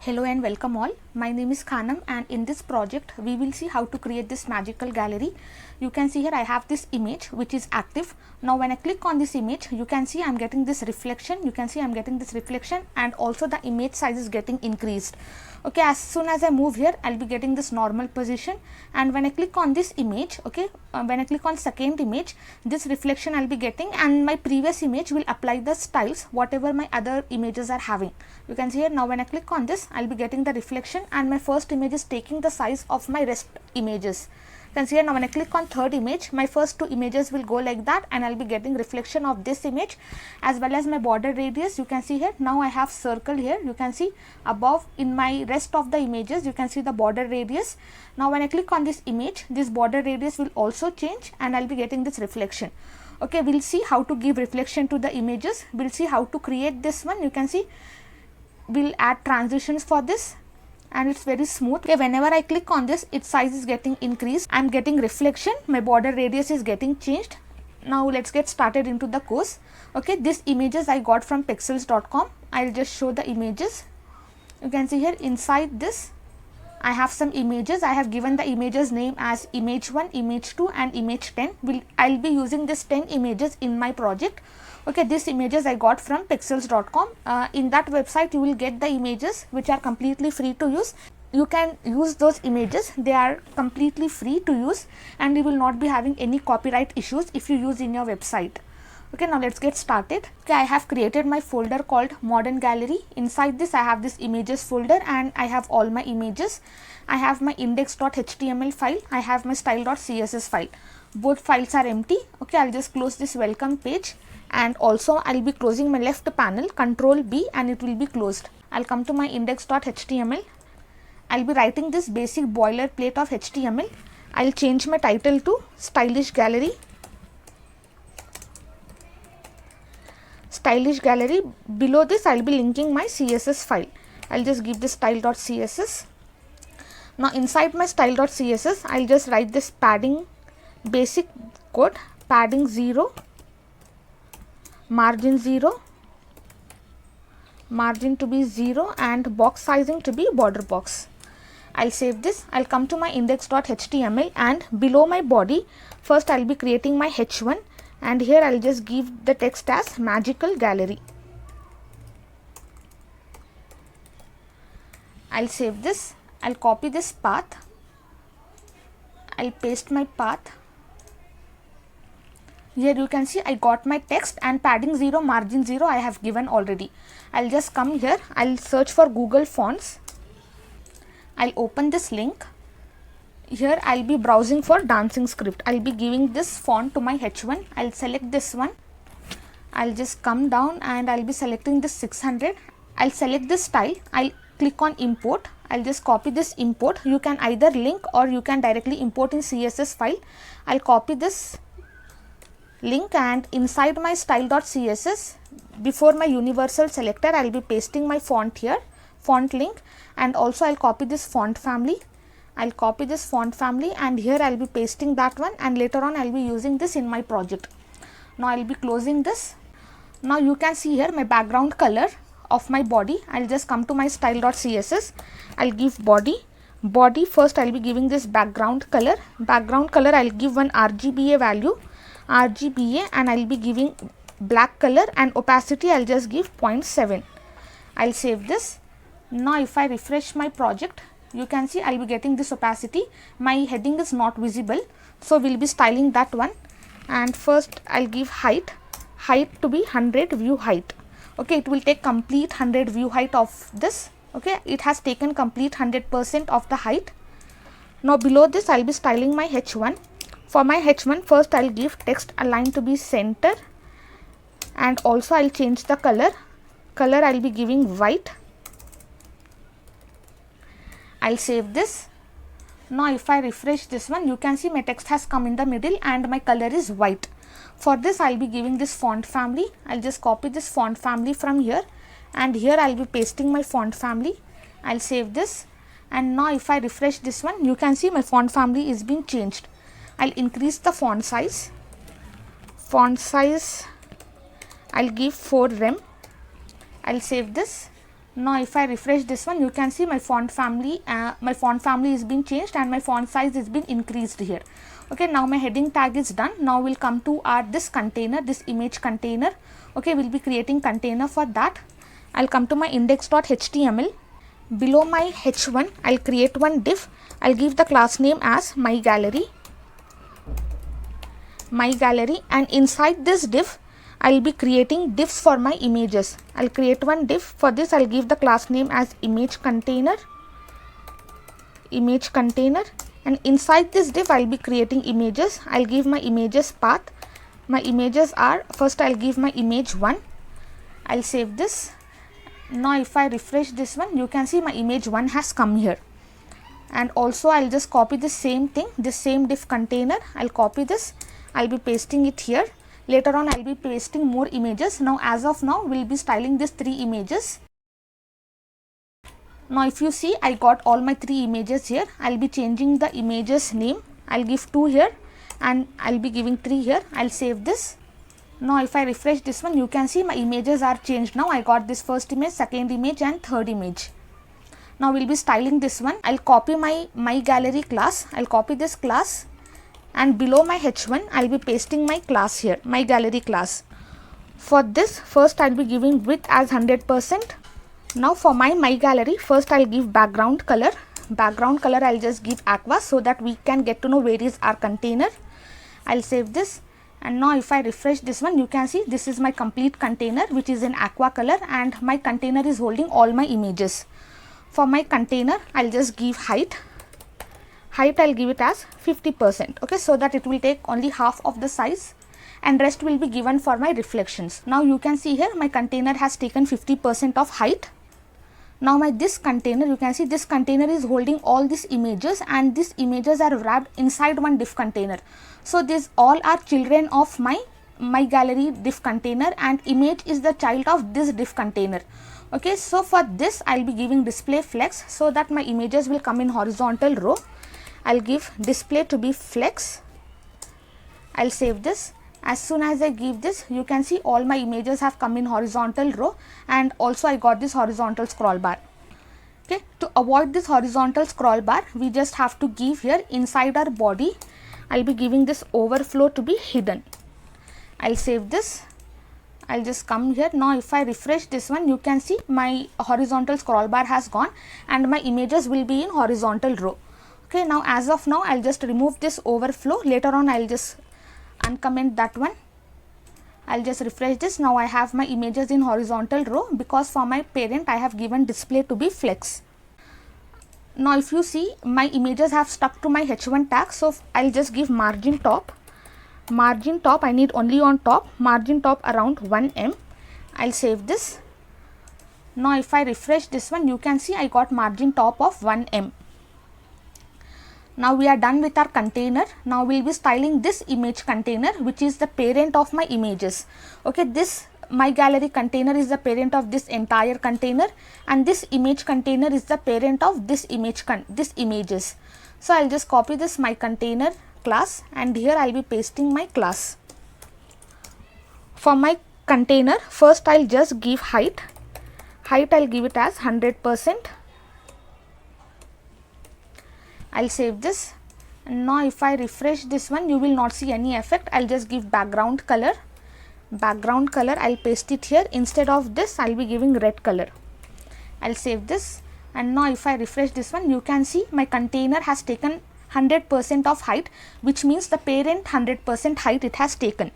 Hello and welcome all. My name is Khanam, and in this project we will see how to create this magical gallery. You can see here I have this image which is active. Now when I click on this image, you can see I am getting this reflection. You can see I am getting this reflection, and also the image size is getting increased. Okay, as soon as I move here, I'll be getting this normal position, and when I click on this image, okay, when I click on second image, this reflection I'll be getting, and my previous image will apply the styles whatever my other images are having. You can see here now when I click on this, I'll be getting the reflection, and my first image is taking the size of my rest images. You can see here now when I click on third image, my first two images will go like that, and I'll be getting reflection of this image as well as my border radius. You can see here now I have circle here. You can see above in my rest of the images, you can see the border radius. Now when I click on this image, this border radius will also change, and I'll be getting this reflection. Okay, we'll see how to give reflection to the images. We'll see how to create this one. You can see we'll add transitions for this, and it's very smooth. Okay, whenever I click on this, its size is getting increased. I'm getting reflection, my border radius is getting changed. Now let's get started into the course. Okay, these images I got from pexels.com. I'll just show the images. You can see here inside this I have some images. I have given the images name as image 1, image 2 and image 10. I'll be using this 10 images in my project. Okay, these images I got from pexels.com. In that website you will get the images which are completely free to use. You can use those images, they are completely free to use, and you will not be having any copyright issues if you use in your website. Okay, now let's get started. Okay, I have created my folder called modern gallery. Inside this I have this images folder, and I have all my images. I have my index.html file, I have my style.css file. Both files are empty. Okay, I'll just close this welcome page, and also I'll be closing my left panel, Control B, and it will be closed. I'll come to my index.html. I'll be writing this basic boilerplate of HTML. I'll change my title to stylish gallery. Stylish gallery. Below this I'll be linking my CSS file. I'll just give this style.css. Now inside my style.css I'll just write this padding basic code, padding 0, margin 0, margin to be 0, and box sizing to be border box. I'll save this. I'll come to my index.html, and below my body first I'll be creating my h1, and here I'll just give the text as magical gallery. I'll save this. I'll copy this path. I'll paste my path. Here you can see I got my text, and padding 0, margin 0 I have given already. I'll just come here. I'll search for Google Fonts. I'll open this link. Here I'll be browsing for dancing script. I'll be giving this font to my h1. I'll select this one. I'll just come down and I'll be selecting this 600. I'll select this style. I'll click on import. I'll just copy this import. You can either link or you can directly import in CSS file. I'll copy this link, and inside my style.css, before my universal selector, I'll be pasting my font here, font link, and also I'll copy this font family. I'll copy this font family, and here I'll be pasting that one, and later on I'll be using this in my project. Now I'll be closing this. Now you can see here my background color of my body. I'll just come to my style.css. I'll give body. Body first I'll be giving this background color. Background color I'll give one RGBA value, RGBA, and I'll be giving black color, and opacity I'll just give 0.7. I'll save this. Now if I refresh my project, you can see I'll be getting this opacity. My heading is not visible, so we'll be styling that one. And first I'll give height to be 100 view height. Okay, it will take complete 100 view height of this. Okay, it has taken complete 100% of the height. Now below this I'll be styling my h1. For my h1 first I'll give text align to be center, and also I'll change the color. Color I'll be giving white. I'll save this. Now if I refresh this one, you can see my text has come in the middle and my color is white. For this I'll be giving this font family. I'll just copy this font family from here, and here I'll be pasting my font family. I'll save this, and now if I refresh this one, you can see my font family is being changed. I'll increase the font size. Font size I'll give 4 rem. I'll save this. Now if I refresh this one, you can see my font family is being changed and my font size is being increased here. Okay, now my heading tag is done. Now we'll come to our this container, this image container. Okay, we'll be creating container. For that I'll come to my index.html. Below my h1 I'll create one div. I'll give the class name as my gallery, and inside this div I'll be creating divs for my images. I'll create one div. For this I'll give the class name as image container, and inside this div I'll be creating images. I'll give my images path. My images are, first I'll give my image 1. I'll save this. Now if I refresh this one, you can see my image 1 has come here. And also I'll just copy the same thing, this same div container. I'll copy this, I'll be pasting it here. Later on I'll be pasting more images. Now as of now we'll be styling these 3 images. Now if you see, I got all my 3 images here. I'll be changing the images name. I'll give 2 here and I'll be giving 3 here. I'll save this. Now if I refresh this one, you can see my images are changed. Now I got this first image, second image and third image. Now we'll be styling this one. I'll copy my gallery class. I'll copy this class, and below my h1 I'll be pasting my class here, my gallery class. For this, first I'll be giving width as 100%. Now for my gallery, first I'll give background color. I'll just give aqua so that we can get to know where is our container. I'll save this, and now if I refresh this one, you can see this is my complete container which is in aqua color, and my container is holding all my images. For my container I'll just give height I'll give it as 50%, okay, so that it will take only half of the size and rest will be given for my reflections. Now you can see here my container has taken 50% of height. Now this container, you can see this container is holding all these images, and these images are wrapped inside one div container. So these all are children of my gallery div container, and image is the child of this div container. Okay, so for this I'll be giving display flex so that my images will come in horizontal row. I'll give display to be flex. I'll save this. As soon as I give this, you can see all my images have come in horizontal row, and also I got this horizontal scroll bar. Okay, to avoid this horizontal scroll bar, we just have to give here inside our body, I'll be giving this overflow to be hidden. I'll save this. I'll just come here. Now if I refresh this one, you can see my horizontal scroll bar has gone and my images will be in horizontal row. Okay, now as of now I'll just remove this overflow. Later on I'll just uncomment that one. I'll just refresh this. Now I have my images in horizontal row because for my parent I have given display to be flex. Now if you see, my images have stuck to my h1 tag, so I'll just give margin top. Margin top I need only on top, margin top around 1 I'll save this. Now if I refresh this one, you can see I got margin top of 1 Now we are done with our container. Now we'll be styling this image container, which is the parent of my images. Okay, this my gallery container is the parent of this entire container, and this image container is the parent of this images. So I'll just copy this my container class, and here I'll be pasting my class. For my container, first I'll just give height. I'll give it as 100%. I'll save this. And now if I refresh this one, you will not see any effect. I'll just give background color. I'll paste it here. Instead of this, I'll be giving red color. I'll save this. And now if I refresh this one, you can see my container has taken 100% of height, which means the parent 100% height it has taken.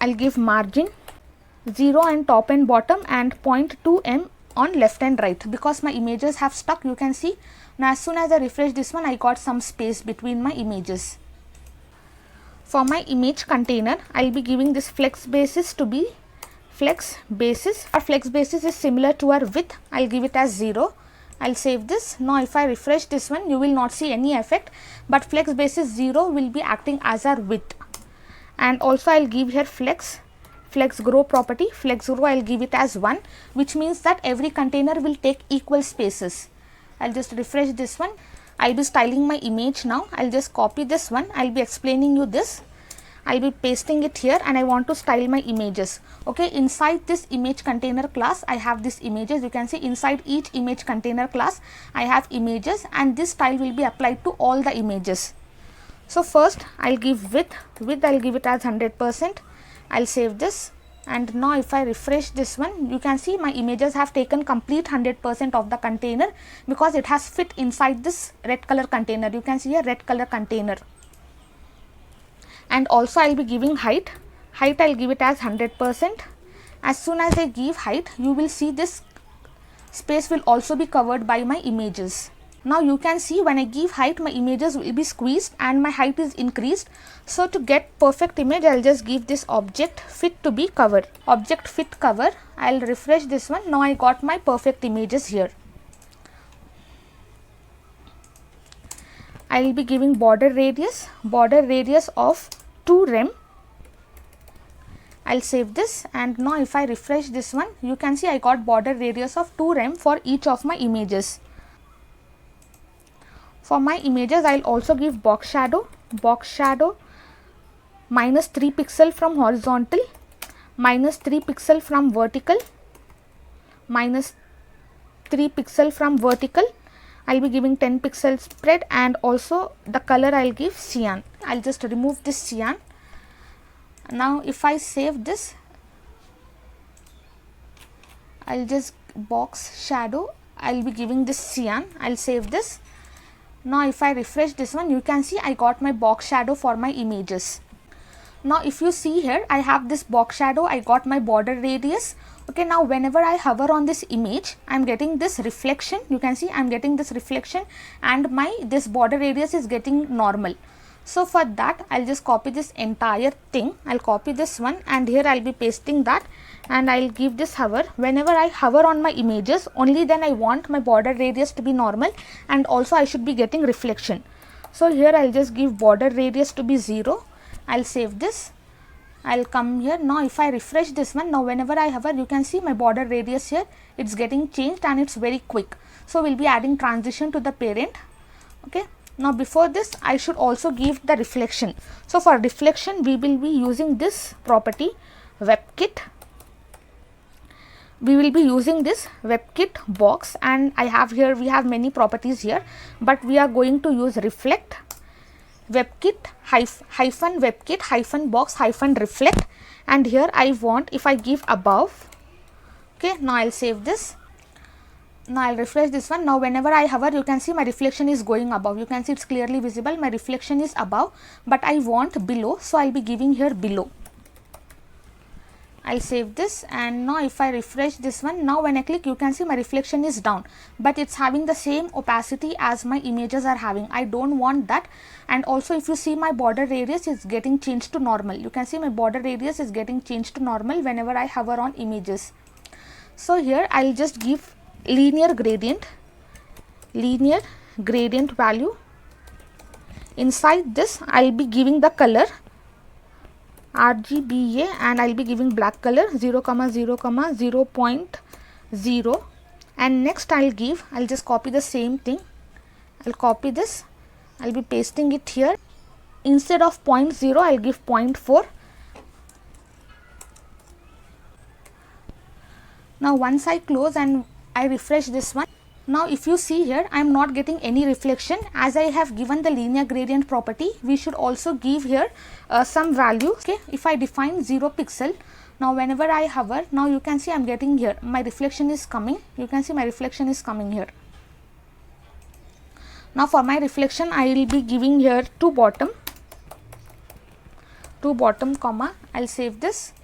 I'll give margin 0 and top and bottom, and 0.2 on left and right, because my images have stuck. You can see now as soon as I refresh this one, I got some space between my images. For my image container, I'll be giving this flex basis to be flex basis. Our flex basis is similar to our width. I'll give it as 0. I'll save this. Now if I refresh this one, you will not see any effect, but flex basis 0 will be acting as our width. And also I'll give here flex grow property. Flex grow I'll give it as 1, which means that every container will take equal spaces. I'll just refresh this one. I'll be styling my image now. I'll just copy this one. I'll be explaining you this. I'll be pasting it here, and I want to style my images. Okay, inside this image container class I have these images. You can see inside each image container class I have images, and this style will be applied to all the images. So first I'll give width I'll give it as 100%. I'll save this, and now if I refresh this one, you can see my images have taken complete 100% of the container, because it has fit inside this red color container. You can see a red color container. And also I'll be giving height I'll give it as 100%. As soon as I give height, you will see this space will also be covered by my images. Now you can see when I give height, my images will be squeezed and my height is increased. So to get perfect image, I'll just give this object fit to be cover, object fit cover. I'll refresh this one. Now I got my perfect images here. I will be giving border radius of 2 rem. I'll save this, and now if I refresh this one, you can see I got border radius of 2 rem for each of my images. For my images, I'll also give box shadow minus 3 pixel from horizontal, minus 3 pixel from vertical, minus 3 pixel from vertical. I'll be giving 10 pixel spread, and also the color I'll give cyan. I'll just remove this cyan. Now if I save this, I'll just box shadow, I'll be giving this cyan. I'll save this. Now if I refresh this one, you can see I got my box shadow for my images. Now if you see here, I have this box shadow, I got my border radius. Okay, now whenever I hover on this image, I'm getting this reflection. You can see I'm getting this reflection, and this border radius is getting normal. So for that, I'll just copy this entire thing. I'll copy this one, and here I'll be pasting that, and I'll give this hover. Whenever I hover on my images, only then I want my border radius to be normal, and also I should be getting reflection. So here I'll just give border radius to be 0. I'll save this. I'll come here. Now if I refresh this one, now whenever I hover, you can see my border radius here, it's getting changed and it's very quick. So we'll be adding transition to the parent. Okay. Now before this, I should also give the reflection. So for reflection, we will be using this property WebKit. We will be using this WebKit box, and I have here, we have many properties here, but we are going to use reflect WebKit hyphen WebKit hyphen box hyphen reflect, and here I want, if I give above. Okay, now I'll save this. Now I'll refresh this one. Now whenever I hover, you can see my reflection is going above. You can see it's clearly visible. My reflection is above, but I want below, so I'll be giving here below. I'll save this, and now if I refresh this one, now when I click, you can see my reflection is down, but it's having the same opacity as my images are having. I don't want that. And also if you see, my border radius is getting changed to normal. You can see my border radius is getting changed to normal whenever I hover on images. So here I'll just give linear gradient value. Inside this, I'll be giving the color RGBA, and I'll be giving black color 0, 0, 0.0, and next I'll just copy the same thing. I'll copy this, I'll be pasting it here. Instead of 0.0, I'll give 0.4. Now once I close and I refresh this one, now if you see here, I am not getting any reflection. As I have given the linear gradient property, we should also give here some value. Okay, if I define 0 pixel, now whenever I hover, now you can see I'm getting here, my reflection is coming. You can see my reflection is coming here. Now for my reflection, I will be giving here to bottom comma. I'll save this.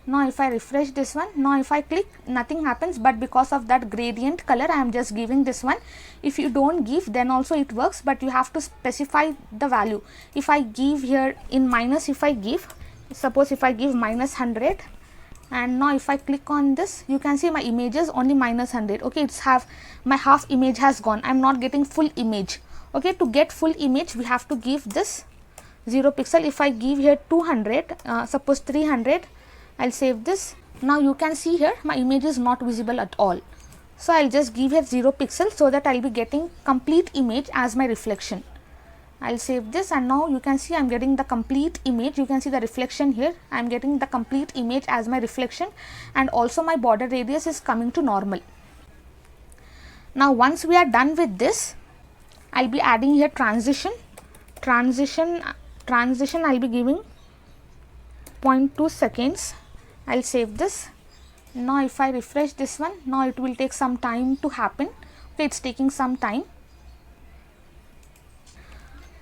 Now if I refresh this one, now if I click, nothing happens, but because of that gradient color, I am just giving this one. If you don't give, then also it works, but you have to specify the value. If I give here in minus, if I give, suppose if I give minus 100, and now if I click on this, you can see my image is only minus 100. Okay, it's my half image has gone. I'm not getting full image. Okay, to get full image, we have to give this 0 pixel. If I give here 200, suppose 300, I'll save this. Now you can see here my image is not visible at all. So I'll just give here 0 pixel so that I'll be getting complete image as my reflection. I'll save this, and now you can see I'm getting the complete image. You can see the reflection here. I'm getting the complete image as my reflection, and also my border radius is coming to normal. Now once we are done with this, I'll be adding here transition. Transition I'll be giving 0.2 seconds. I'll save this. Now if I refresh this one, now it will take some time to happen. Okay, it's taking some time.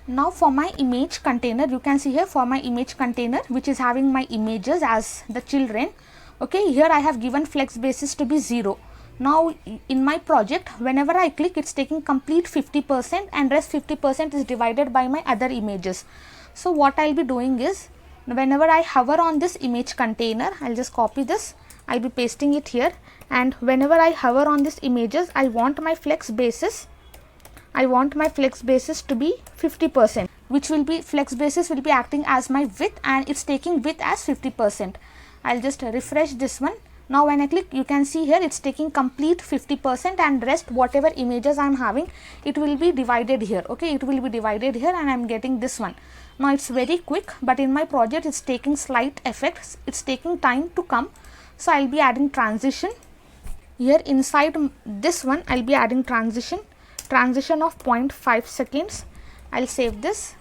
Now for my image container, you can see here for my image container, which is having my images as the children. Okay, here I have given flex basis to be 0. Now in my project, whenever I click, it's taking complete 50% and rest 50% is divided by my other images. So what I'll be doing is, whenever I hover on this image container, I'll just copy this, I'll be pasting it here, and whenever I hover on this images, I want my flex basis to be 50%, which will be flex basis will be acting as my width, and it's taking width as 50%. I'll just refresh this one. Now when I click, you can see here it's taking complete 50%, and rest whatever images I'm having, it will be divided here. Okay, it will be divided here, and I'm getting this one. Now it's very quick, but in my project it's taking slight effects, it's taking time to come. So I'll be adding transition here inside this one. I'll be adding transition of 0.5 seconds. I'll save this.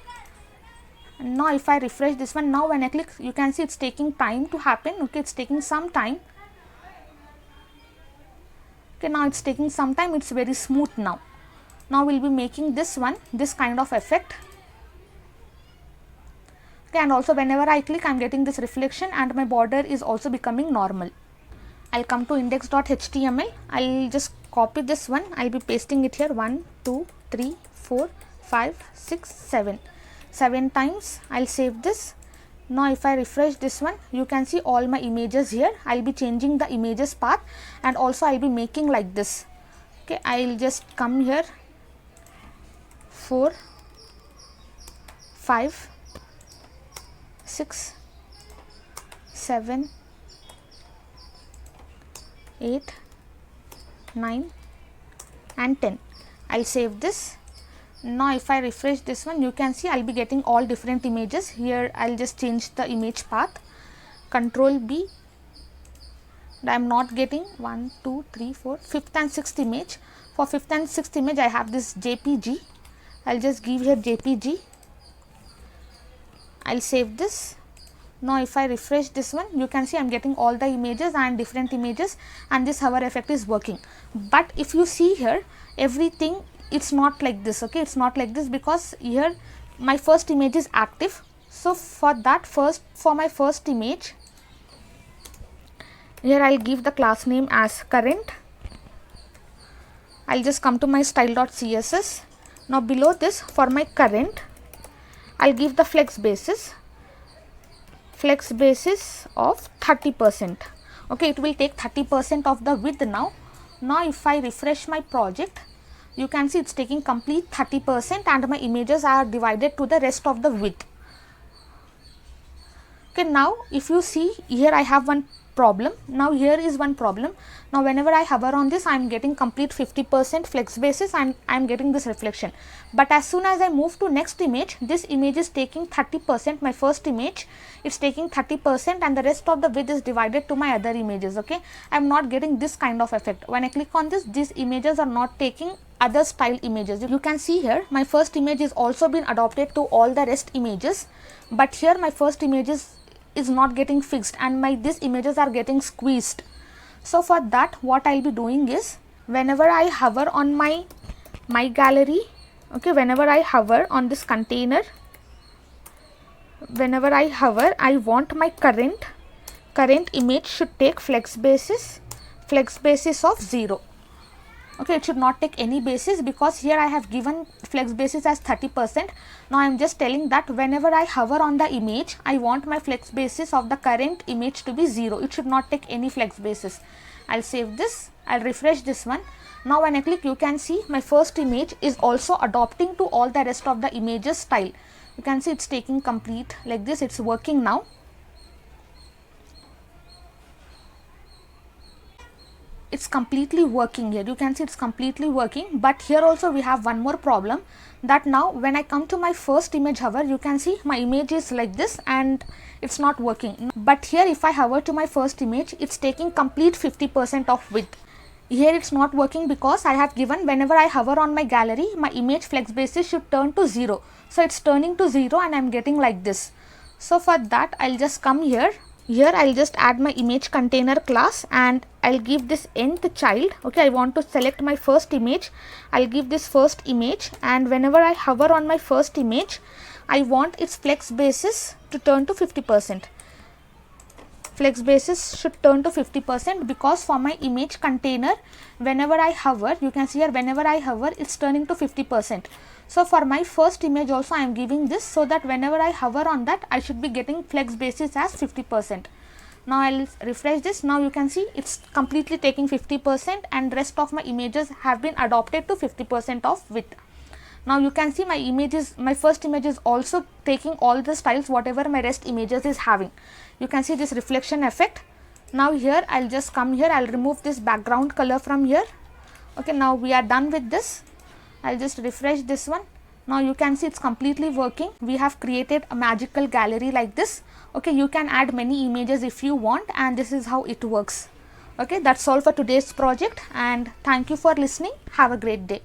And now if I refresh this one, now when I click, you can see it's taking time to happen. Okay, it's taking some time. Okay, now it's taking some time. It's very smooth now. Now we'll be making this one, this kind of effect. Okay, and also whenever I click, I'm getting this reflection, and my border is also becoming normal. I'll come to index.html. I'll just copy this one. I'll be pasting it here 1, 2, 3, 4, 5, 6, 7. 7 times. I'll save this. Now if I refresh this one, you can see all my images here. I'll be changing the images path, and also I'll be making like this. Okay, I'll just come here 4, 5, 6, 7, 8, 9 and 10. I'll save this. Now if I refresh this one, you can see I'll be getting all different images. Here I'll just change the image path, Control B. I'm not getting 1, 2, 3, 4, 5th and 6th image. For 5th and 6th image, I have this JPG. I'll just give here JPG. I'll save this. Now if I refresh this one, you can see I'm getting all the images and different images, and this hover effect is working. But if you see here, everything, it's not like this. Okay, it's not like this, because here my first image is active. So for that, for my first image, here I'll give the class name as current. I'll just come to my style.css. Now below this, for my current, I'll give the flex basis of 30%. Okay, it will take 30% of the width now. Now if I refresh my project, you can see it's taking complete 30%, and my images are divided to the rest of the width. Okay, now if you see here, I have one problem. Now here is one problem. Now whenever I hover on this, I am getting complete 50% flex basis, and I am getting this reflection. But as soon as I move to next image, this image is taking 30%. My first image, it's taking 30%, and the rest of the width is divided to my other images. Okay, I am not getting this kind of effect. When I click on this, these images are not taking other style images. You can see here my first image is also been adopted to all the rest images, but here my first image is not getting fixed, and these images are getting squeezed. So for that, what I'll be doing is, whenever I hover on my gallery, okay, whenever I hover on this container, whenever I hover, I want my current image should take flex basis of 0. Okay, it should not take any basis, because here I have given flex basis as 30%. Now I am just telling that whenever I hover on the image, I want my flex basis of the current image to be 0. It should not take any flex basis. I'll save this. I'll refresh this one. Now when I click, you can see my first image is also adopting to all the rest of the images style. You can see it's taking complete like this. It's working now. it's completely working here. You can see it's completely working, but here also we have one more problem, that now when I come to my first image hover, you can see my image is like this and it's not working. But here if I hover to my first image, it's taking complete 50% of width. Here it's not working because I have given whenever I hover on my gallery, my image flex basis should turn to 0. So it's turning to 0 and I'm getting like this. So for that I'll just come here. Here I'll just add my image container class and I'll give this nth child. Okay, I want to select my first image. I'll give this first image, and whenever I hover on my first image, I want its flex basis to turn to 50%. Flex basis should turn to 50% because for my image container, whenever I hover, you can see here whenever I hover, it's turning to 50%. So for my first image also I am giving this, so that whenever I hover on that, I should be getting flex basis as 50%. Now I'll refresh this. Now you can see it's completely taking 50% and rest of my images have been adopted to 50% of width. Now you can see my first image is also taking all the styles whatever my rest images is having. You can see this reflection effect. Now here I'll just come here, I'll remove this background color from here. Okay, now we are done with this. I'll just refresh this one. Now you can see it's completely working. We have created a magical gallery like this. Okay, you can add many images if you want, and this is how it works. Okay, that's all for today's project, and thank you for listening. Have a great day.